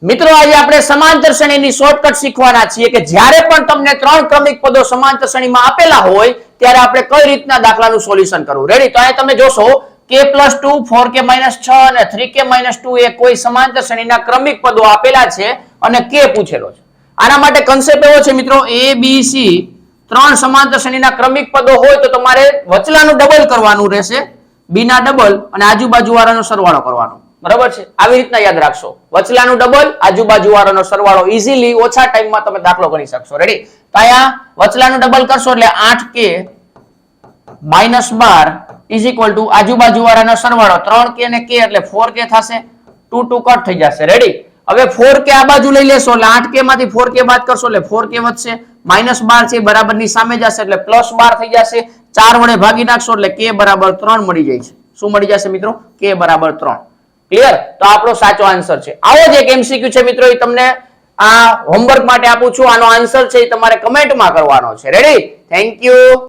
મિત્રો આજે આપણે સમાંતર શ્રેણીની શોર્ટકટ શીખવાના છીએ કે જ્યારે પણ તમને ત્રણ ક્રમિક પદો સમાંતર શ્રેણીમાં આપેલા હોય ત્યારે આપણે કઈ રીતના દાખલાનું સોલ્યુશન કરવું. રેડી? તો અહીં તમે જોશો k+2 4k - 6 અને 3k - 2 એ કોઈ સમાંતર શ્રેણીના ક્રમિક પદો આપેલા છે અને k પૂછેલો છે. આના માટે કન્સેપ્ટ એવો છે મિત્રો, a b c ત્રણ સમાંતર શ્રેણીના ક્રમિક પદો હોય તો તમારે વચલાનું ડબલ કરવાનું રહેશે, b ના ડબલ અને આજુબાજુ વાળાનો સરવાળો કરવાનો. બરાબર છે? આવી રીતના યાદ રાખશો, વચલાનું ડબલ આજુબાજુ વાળાનો સરવાળો. ઈઝીલી ઓછા ટાઈમમાં તમે દાખલો કરી શકશો. રેડી? તો અહીંયા વચલાનું ડબલ કરશો એટલે 8k - 12 = આજુબાજુ વાળાનો સરવાળો 3k અને k એટલે 4k થશે. 2 2 કટ થઈ જશે. રેડી? હવે 4k આ બાજુ લઈ લેશો એટલે 8k માંથી 4k બાદ કરશો એટલે 4k વધશે. -12 છે બરાબરની સામે જશે એટલે +12 થઈ જશે. 4 વડે ભાગી નાખશો એટલે k = 3 મળી જાય છે. શું મળી જશે મિત્રો? k = 3. ક્લિયર? તો આપણો સાચો આન્સર છે. આવો જ એક MCQ છે મિત્રો, એ તમને આ હોમવર્ક માટે આપું છું. આનો આન્સર છે એ તમારે કમેન્ટમાં કરવાનો છે. રેડી? Thank you.